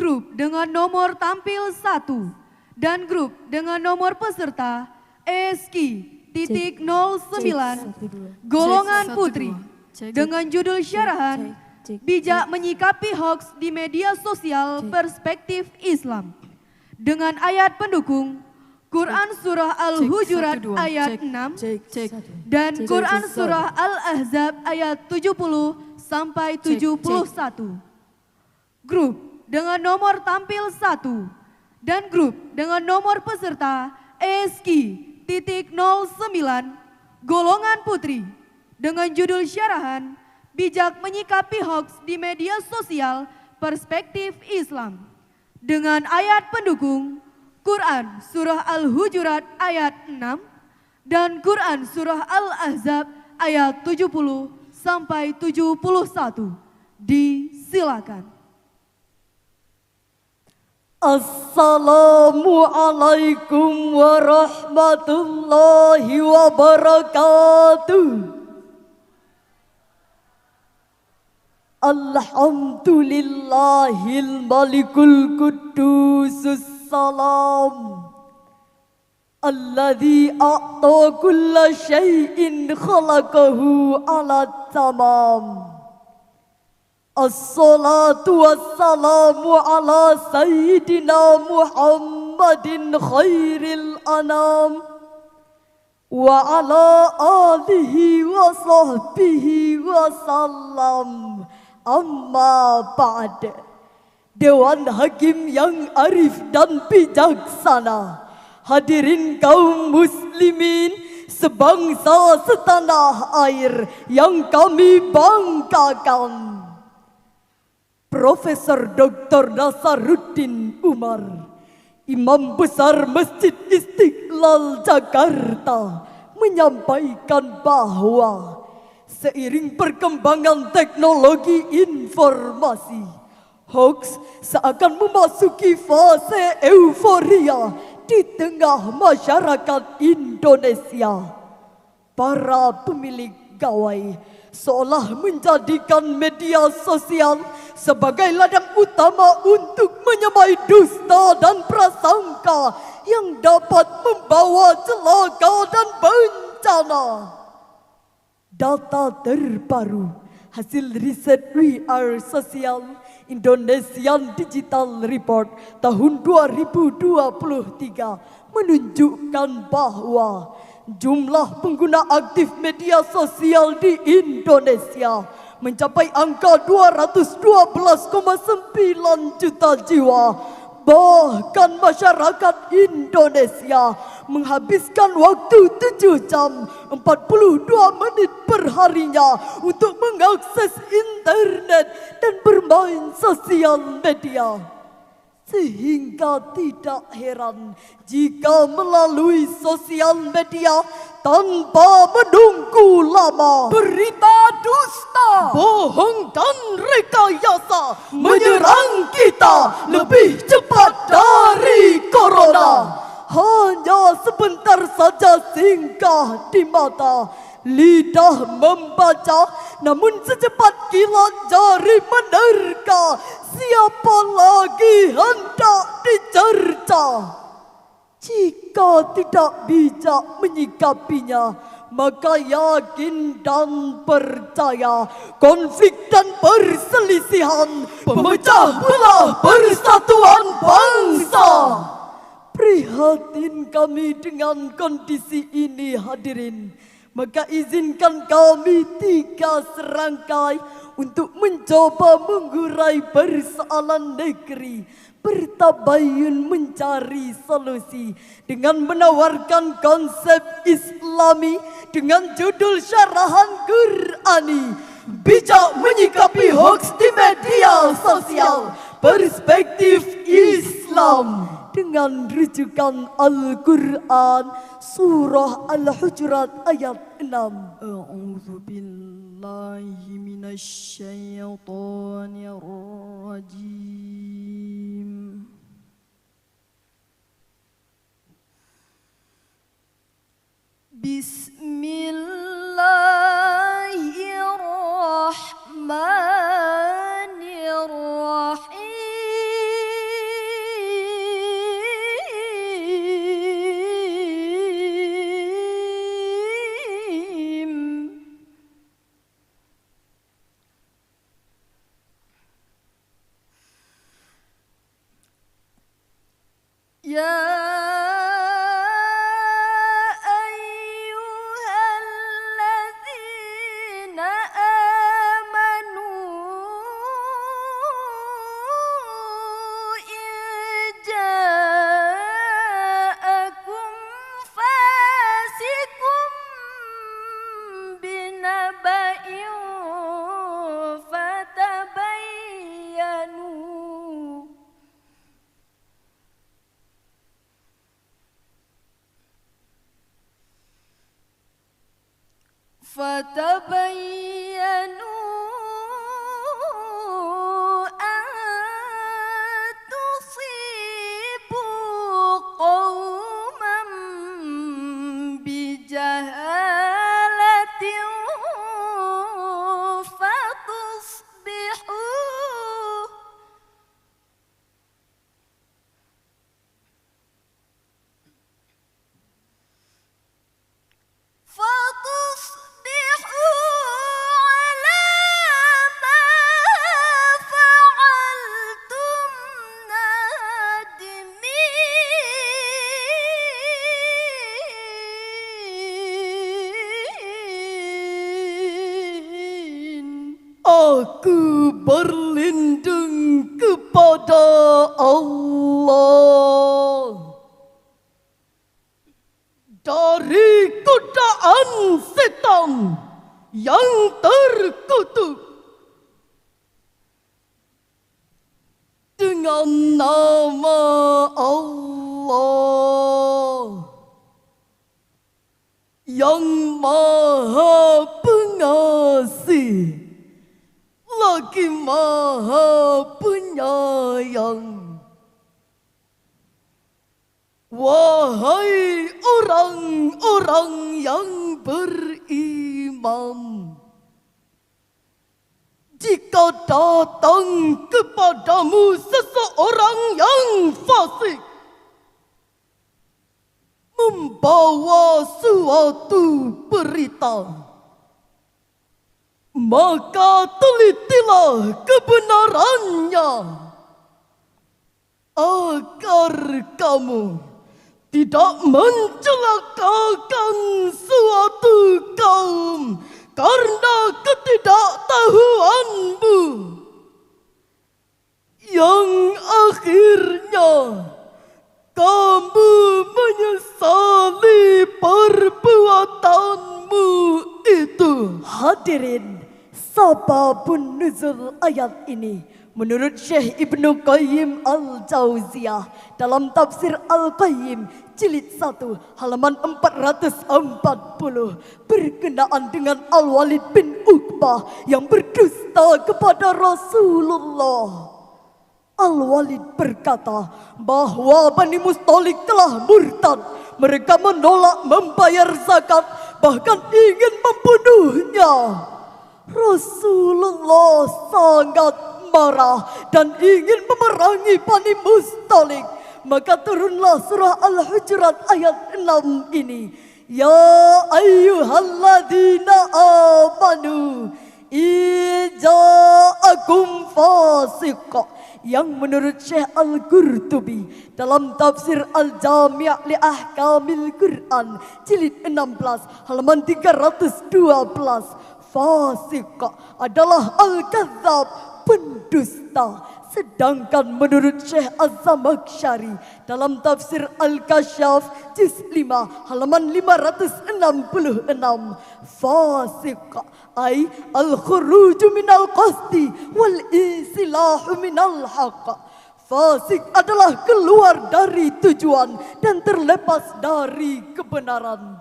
grup dengan nomor tampil 1 dan grup dengan nomor peserta ESKI.09 golongan putri dengan judul syarahan Bijak Menyikapi Hoaks di Media Sosial Perspektif Islam dengan ayat pendukung Quran Surah Al-Hujurat ayat 6 dan Quran Surah Al-Ahzab ayat 70 sampai 71. Grup dengan nomor tampil 1 dan grup dengan nomor peserta ESKI.09 golongan putri dengan judul syarahan Bijak Menyikapi Hoaks di Media Sosial Perspektif Islam dengan ayat pendukung Quran Surah Al-Hujurat ayat 6 dan Quran Surah Al-Ahzab ayat 70 sampai 71. Disilakan. Assalamualaikum warahmatullahi wabarakatuh. Alhamdulillahil malikul qudusus salam alladzi a'ta kulla syai'in khalaqahu ala tamam. Assalatu wassalamu ala sayyidina Muhammadin khairil anam wa ala alihi wa sahbihi wa sallam. Amma ba'd. Dewan Hakim yang arif dan bijaksana, hadirin kaum muslimin sebangsa setanah air yang kami banggakan. Profesor Dr. Nasaruddin Umar, Imam Besar Masjid Istiqlal Jakarta, menyampaikan bahwa seiring perkembangan teknologi informasi, hoaks seakan memasuki fase euforia di tengah masyarakat Indonesia. Para pemilik gawai seolah menjadikan media sosial sebagai ladang utama untuk menyamai dusta dan prasangka yang dapat membawa celaka dan bencana. Data terbaru hasil riset We Are Social Indonesian Digital Report tahun 2023 menunjukkan bahwa jumlah pengguna aktif media sosial di Indonesia mencapai angka 212,9 juta jiwa. Bahkan masyarakat Indonesia menghabiskan waktu 7 jam 42 menit perharinya untuk mengakses internet dan bermain sosial media. Sehingga tidak heran jika melalui sosial media tanpa menunggu lama, berita dusta, bohong dan rekayasa menyerang kita lebih cepat dari corona. Hanya sebentar saja singgah di mata, lidah membaca, namun secepat kilat jari menerka. Siapa lagi hendak dicerca? Jika tidak bijak menyikapinya, maka yakin dan percaya konflik dan perselisihan pemecah belah persatuan bangsa. Prihatin kami dengan kondisi ini, hadirin. Maka izinkan kami 3 serangkai untuk mencoba mengurai persoalan negeri, bertabayun mencari solusi dengan menawarkan konsep Islami dengan judul syarahan Qur'ani, Bijak Menyikapi Hoaks di Media Sosial Perspektif Islam, dengan rujukan Al-Quran Surah Al-Hujurat ayat 6. A'udzu billahi minasyaitonir rajim. Bismillahirrahmanirrahim. وتبينوا أن تصيبوا قوما بجهالة فتصبحوا على ما فعلتم نادمين. Aku berlindung kepada Allah dari godaan setan yang terkutuk. Dengan nama Allah yang Maha Pengasih lagi Maha Penyayang. Wahai orang-orang yang beriman, jika datang kepadamu seseorang yang fasik membawa suatu berita, maka telitilah kebenarannya agar kamu tidak mencelakakan suatu kaum karena ketidaktahuanmu, yang akhirnya kamu menyesali perbuatanmu itu. Hadirin, sababun nuzul ayat ini menurut Syekh Ibnu Qayyim Al-Jauziyah dalam tafsir Al-Qayyim jilid 1 halaman 440 berkenaan dengan Al-Walid bin Uqbah yang berdusta kepada Rasulullah. Al-Walid berkata bahwa Bani Mustalik telah murtad. Mereka menolak membayar zakat, bahkan ingin membunuhnya. Rasulullah sangat marah dan ingin memerangi Bani Mustalik. Maka turunlah surah Al-Hujurat ayat 6 ini. Ya ayyuhalladzina amanu ija'akum fasiq, yang menurut Syekh Al-Qurtubi dalam tafsir Al-Jami' li Ahkamil Quran jilid 16 halaman 312, fasik adalah al-kadzab, pendusta. Sedangkan menurut Syekh Az-Zamakhsyari dalam tafsir Al-Kasyaf juz 5 halaman 566, fasik ay al-khuruju minal qasdi wal isilahu minal haqq. Fasik adalah keluar dari tujuan dan terlepas dari kebenaran.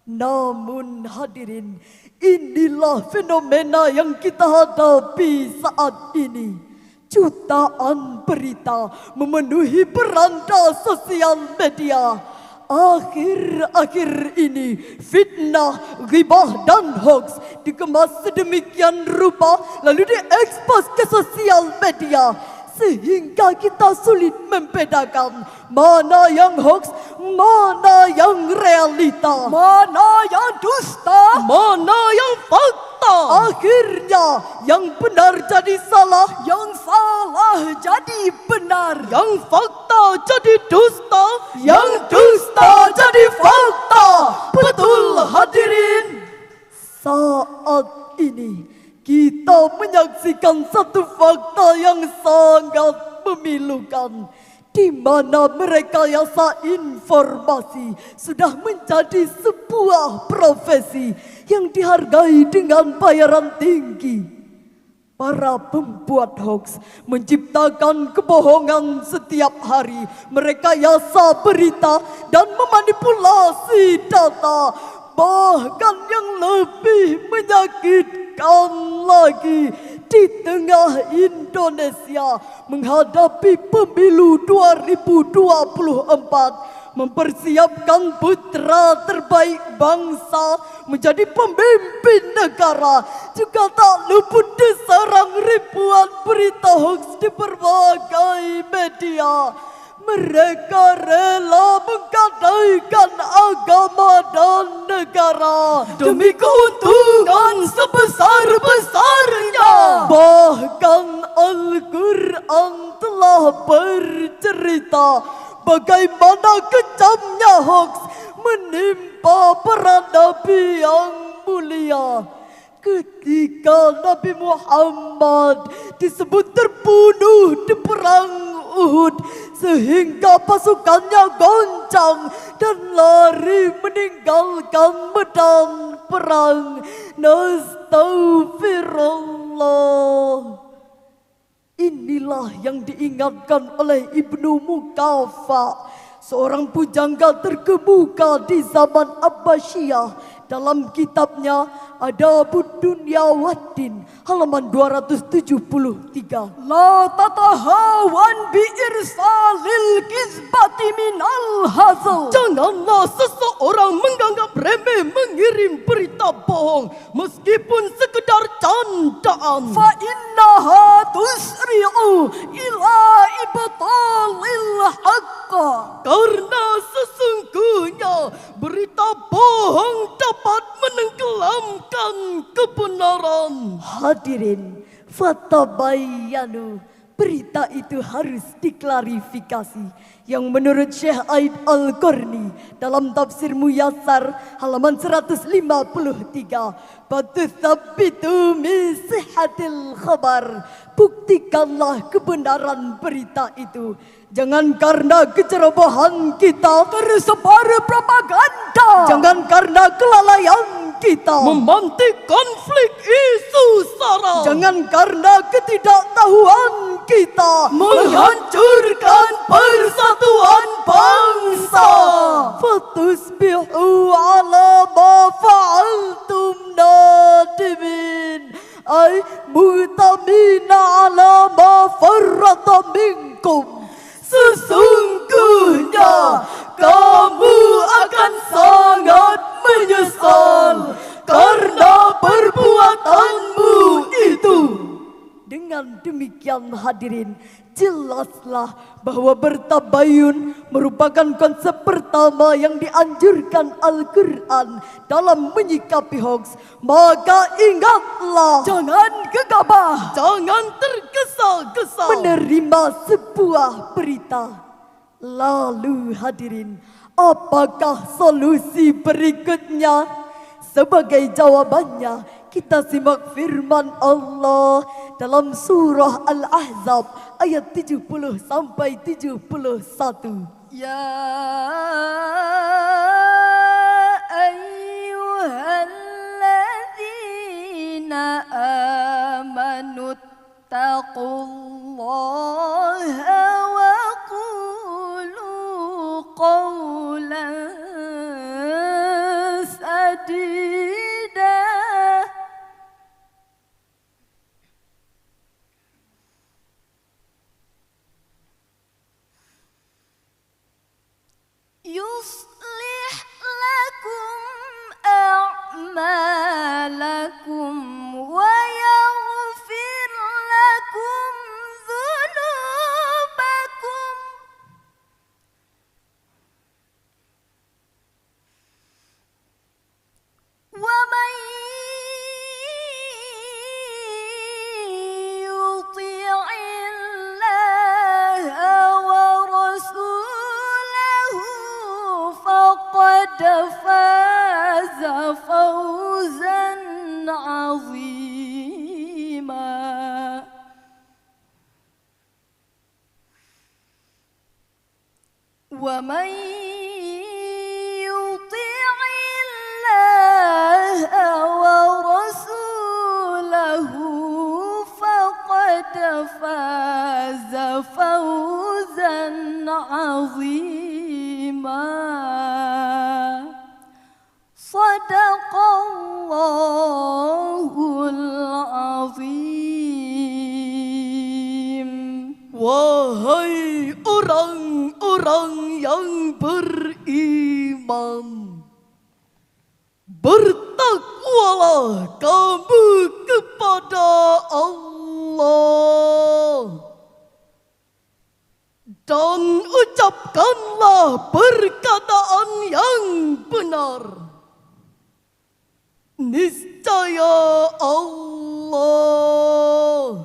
Namun hadirin, inilah fenomena yang kita hadapi saat ini. Jutaan berita memenuhi beranda sosial media. Akhir-akhir ini fitnah, ghibah dan hoax dikemas sedemikian rupa lalu diekspos ke sosial media sehingga kita sulit membedakan mana yang hoax, mana yang realita, mana yang dusta, mana yang fakta. Akhirnya yang benar jadi salah, yang salah jadi benar, yang fakta jadi dusta, yang dusta jadi fakta. Betul hadirin. Saat ini kita menyaksikan satu fakta yang sangat memilukan, di mana merekayasa informasi sudah menjadi sebuah profesi yang dihargai dengan bayaran tinggi. Para pembuat hoax menciptakan kebohongan setiap hari, merekayasa berita dan memanipulasi data. bahkan yang lebih menyakitkan lagi, di tengah Indonesia menghadapi pemilu 2024, mempersiapkan putra terbaik bangsa menjadi pemimpin negara, juga tak luput diserang ribuan berita hoax di berbagai media. Mereka rela menggadaikan agama dan negara demi keuntungan sebesar-besarnya. Bahkan Al-Quran telah bercerita bagaimana kejamnya hoax menimpa para nabi yang mulia. Ketika Nabi Muhammad disebut terbunuh di perang Uhud, sehingga pasukannya goncang dan lari meninggalkan medan perang. Nastaghfirullah. Inilah yang diingatkan oleh Ibnu Mukafa, seorang pujangga terkemuka di zaman Abbasiyah, dalam kitabnya Adabud Dunya Waddin halaman 273. La tatahawan bi irsalil kizbati minal hazal. Janganlah seseorang menganggap remeh mengirim berita bohong meskipun sekedar candaan. Fa innaha tusri'u ila ibtalil haqqa. Karena sesungguhnya berita bohong dapat menenggelamkan kebenaran. Hadirin, fatabayyanu, berita itu harus diklarifikasi. Yang menurut Syekh Aid Al-Qarni dalam tafsir Muyassar halaman 153, "Fatuthabbitu min sihhatil khabar." Buktikanlah kebenaran berita itu. Jangan karena kecerobohan kita tersebar propaganda. Jangan karena kelalaian kita memantik konflik isu sara. Jangan karena ketidaktahuan kita menghancurkan persatuan bangsa. Fatusbihu ala ma fa'altum nadimin, ay mutamina ala ma farrata minkum. Sesungguhnya kamu akan sangat menyesal karena perbuatanmu itu. Dengan demikian hadirin, jelaslah bahwa bertabayun merupakan konsep pertama yang dianjurkan Al-Quran dalam menyikapi hoax. Maka ingatlah, jangan gegabah, jangan tergesa-gesa menerima sebuah berita. Lalu hadirin, apakah solusi berikutnya? Sebagai jawabannya, kita simak firman Allah dalam surah Al-Ahzab ayat 70 sampai 71. Ya ayyuhalladzina amanu taqullaha wa qulu qawlan sadida. Yuslih lakum a'malakum wa yaghfir lakum dhunubakum. Wa man yuti'illaha wa rasulahu faqad faza fawzan 'azima. Wa man yuti'illaha wa rasulahu faqad faza fawzan 'azima. Sadaqallahu Sadaqallahul azim. Wahai orang-orang yang beriman, bertakwalah kamu kepada Allah dan ucapkanlah perkataan yang benar. Niscaya Allah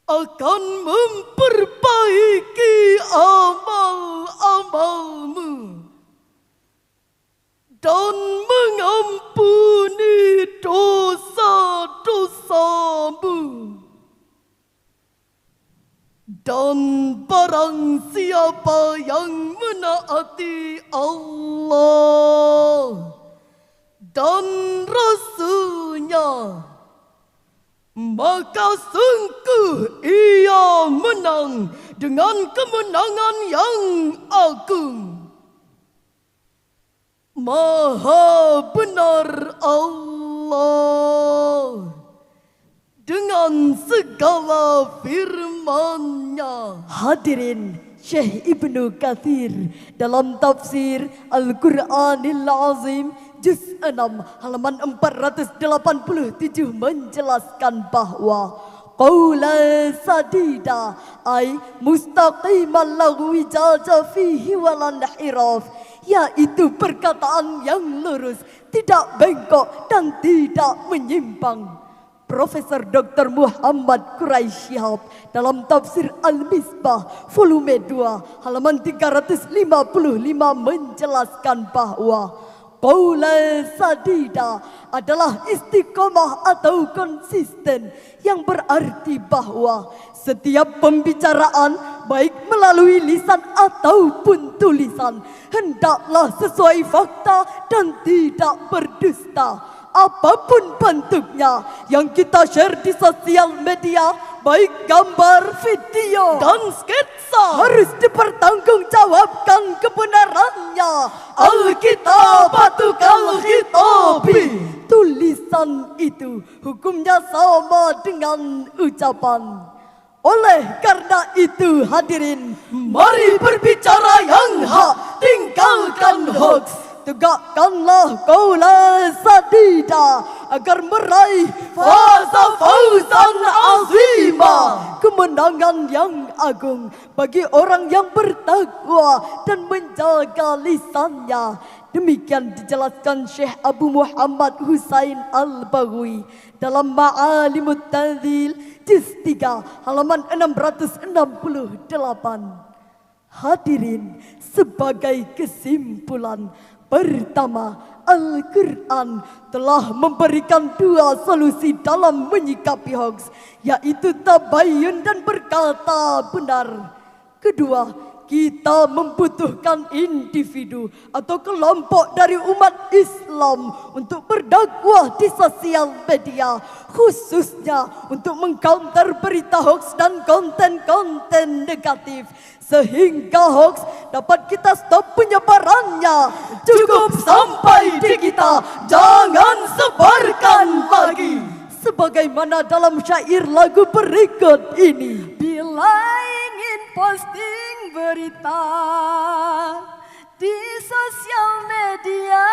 akan memperbaiki amal-amalmu dan mengampuni dosa-dosamu. Dan barang siapa yang menaati Allah dan Rasul-Nya, maka sungguh ia menang dengan kemenangan yang agung. Maha benar Allah dengan segala firman-Nya. Hadirin, Syekh Ibnu Katsir dalam tafsir Al-Quranil Azim Juz 6 halaman 487 menjelaskan bahwa qawla sadida ay mustaqiman lahu wijaja fihi walan hiraf, yaitu perkataan yang lurus, tidak bengkok dan tidak menyimpang. Profesor Dr. Muhammad Quraisy Shihab dalam tafsir Al-Misbah volume 2 halaman 355 menjelaskan bahwa qawla sadida adalah istiqomah atau konsisten, yang berarti bahwa setiap pembicaraan baik melalui lisan ataupun tulisan hendaklah sesuai fakta dan tidak berdusta. Apapun bentuknya yang kita share di sosial media, baik gambar, video, dan sketsa, harus dipertanggungjawabkan kebenarannya. Al-kitabatu kal-khitabi, tulisan itu hukumnya sama dengan ucapan. Oleh karena itu hadirin, mari berbicara yang hak, tinggalkan hoax. Tegakkanlah qawla sadida agar meraih fawzan azima, kemenangan yang agung bagi orang yang bertakwa dan menjaga lisannya. Demikian dijelaskan Syekh Abu Muhammad Husain Al-Baghawi dalam Ma'alimut Tanzil Juz 3 halaman 668. Hadirin, sebagai kesimpulan, pertama, Al-Quran telah memberikan dua solusi dalam menyikapi hoax, yaitu tabayyun dan berkata benar. Kedua, kita membutuhkan individu atau kelompok dari umat Islam untuk berdakwah di sosial media, khususnya untuk mengcounter berita hoax dan konten-konten negatif, sehingga hoax dapat kita stop penyebarannya. Cukup sampai di kita, jangan sebarkan lagi. Sebagaimana dalam syair lagu berikut ini. Bila ingin posting berita di sosial media,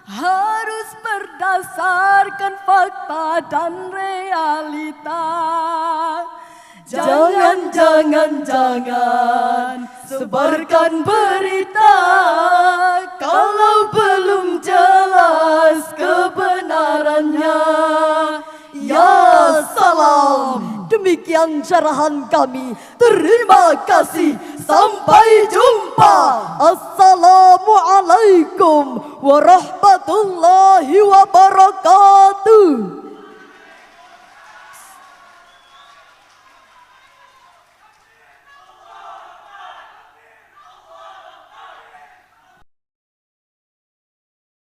harus berdasarkan fakta dan realita. Jangan sebarkan berita kalau belum jelas kebenarannya. Ya salam. Demikian syarahan kami. Terima kasih. Sampai jumpa. Assalamualaikum warahmatullahi wabarakatuh.